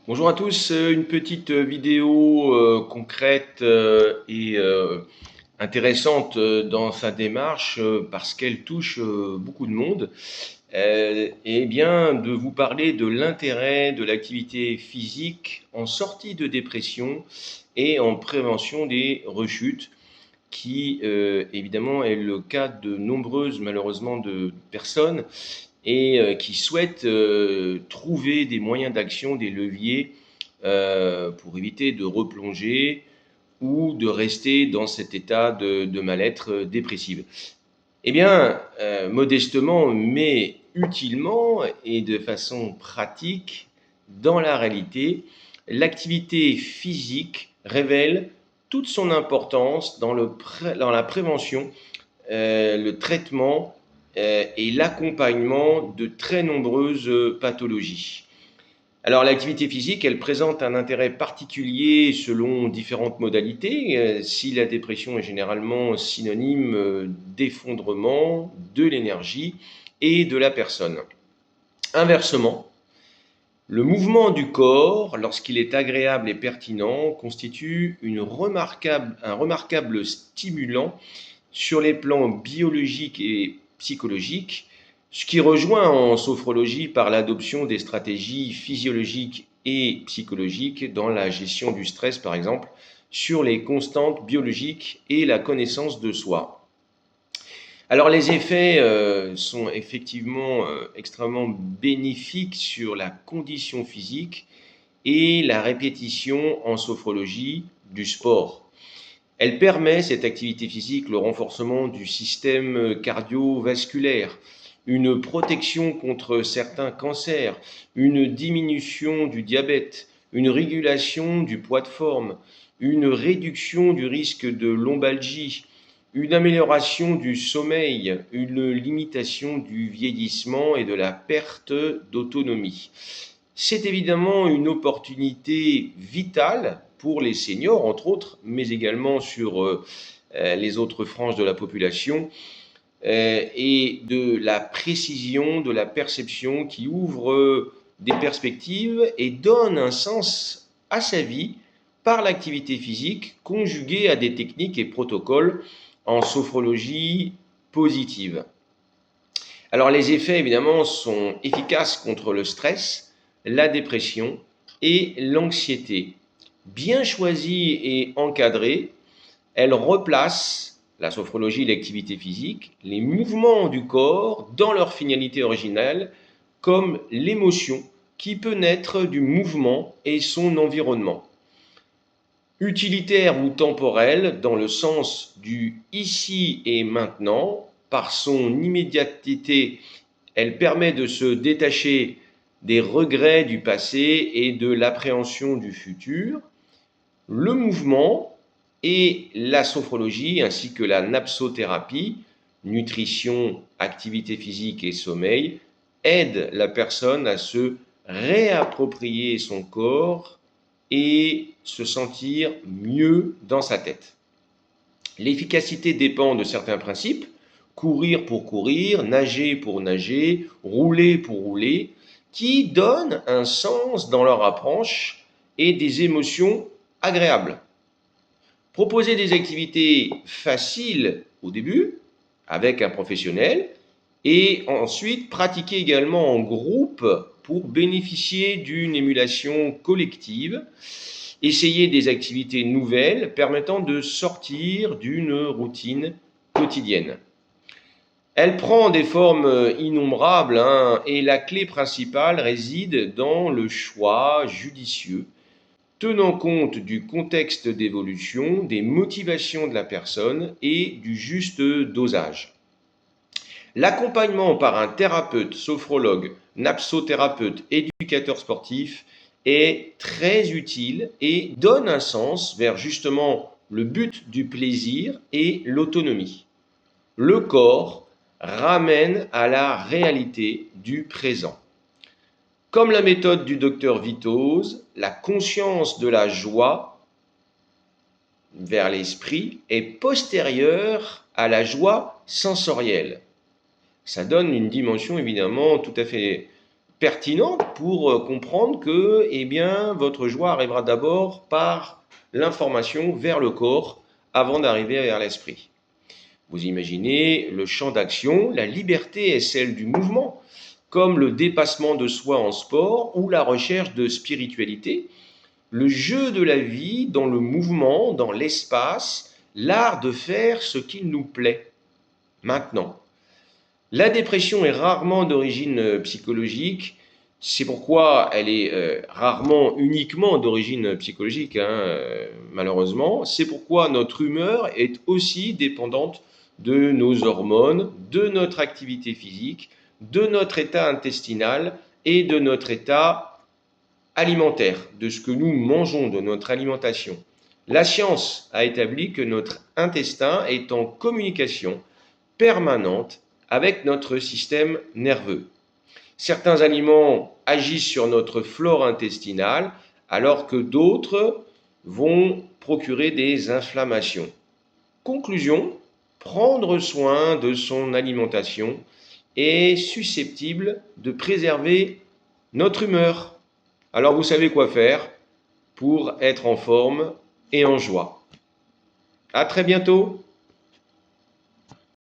Bonjour à tous, une petite vidéo concrète et intéressante dans sa démarche parce qu'elle touche beaucoup de monde. Et bien de vous parler de l'intérêt de l'activité physique en sortie de dépression et en prévention des rechutes qui évidemment est le cas de nombreuses malheureusement de personnes et qui souhaitent trouver des moyens d'action, des leviers pour éviter de replonger ou de rester dans cet état de mal-être dépressif. Eh bien, modestement, mais utilement et de façon pratique, dans la réalité, l'activité physique révèle toute son importance dans la prévention, le traitement et l'accompagnement de très nombreuses pathologies. Alors l'activité physique, elle présente un intérêt particulier selon différentes modalités. Si la dépression est généralement synonyme d'effondrement, de l'énergie et de la personne. Inversement, le mouvement du corps, lorsqu'il est agréable et pertinent, constitue un remarquable stimulant sur les plans biologiques et psychologiques, ce qui rejoint en sophrologie par l'adoption des stratégies physiologiques et psychologiques dans la gestion du stress, par exemple, sur les constantes biologiques et la connaissance de soi. Alors les effets sont effectivement extrêmement bénéfiques sur la condition physique et la répétition en sophrologie du sport. Elle permet, cette activité physique, le renforcement du système cardiovasculaire, une protection contre certains cancers, une diminution du diabète, une régulation du poids de forme, une réduction du risque de lombalgie, une amélioration du sommeil, une limitation du vieillissement et de la perte d'autonomie. C'est évidemment une opportunité vitale pour les seniors, entre autres, mais également sur les autres franges de la population, et de la précision, de la perception qui ouvre des perspectives et donne un sens à sa vie par l'activité physique conjuguée à des techniques et protocoles en sophrologie positive. Alors les effets évidemment sont efficaces contre le stress, la dépression et l'anxiété. Bien choisies et encadrées, elles replacent la sophrologie, l'activité physique, les mouvements du corps dans leur finalité originale, comme l'émotion qui peut naître du mouvement et son environnement. Utilitaire ou temporelle dans le sens du ici et maintenant, par son immédiateté, elle permet de se détacher des regrets du passé et de l'appréhension du futur. Le mouvement et la sophrologie ainsi que la napsothérapie, nutrition, activité physique et sommeil, aident la personne à se réapproprier son corps et se sentir mieux dans sa tête. L'efficacité dépend de certains principes: courir pour courir, nager pour nager, rouler pour rouler, qui donnent un sens dans leur approche et des émotions agréables. Proposer des activités faciles au début avec un professionnel et ensuite pratiquer également en groupe pour bénéficier d'une émulation collective. Essayer des activités nouvelles permettant de sortir d'une routine quotidienne. Elle prend des formes innombrables et la clé principale réside dans le choix judicieux, tenant compte du contexte d'évolution, des motivations de la personne et du juste dosage. L'accompagnement par un thérapeute, sophrologue, napsothérapeute, éducateur sportif est très utile et donne un sens vers justement le but du plaisir et l'autonomie. Le corps ramène à la réalité du présent. Comme la méthode du docteur Vitoz, la conscience de la joie vers l'esprit est postérieure à la joie sensorielle. Ça donne une dimension évidemment tout à fait pertinente pour comprendre que eh bien, votre joie arrivera d'abord par l'information vers le corps avant d'arriver vers l'esprit. Vous imaginez le champ d'action, la liberté est celle du mouvement, comme le dépassement de soi en sport ou la recherche de spiritualité, le jeu de la vie dans le mouvement, dans l'espace, l'art de faire ce qu'il nous plaît. Maintenant, la dépression est rarement d'origine psychologique, c'est pourquoi elle est rarement uniquement d'origine psychologique, malheureusement. C'est pourquoi notre humeur est aussi dépendante de nos hormones, de notre activité physique, de notre état intestinal et de notre état alimentaire, de ce que nous mangeons, de notre alimentation. La science a établi que notre intestin est en communication permanente avec notre système nerveux. Certains aliments agissent sur notre flore intestinale alors que d'autres vont procurer des inflammations. Conclusion, prendre soin de son alimentation est susceptible de préserver notre humeur. Alors vous savez quoi faire pour être en forme et en joie. À très bientôt.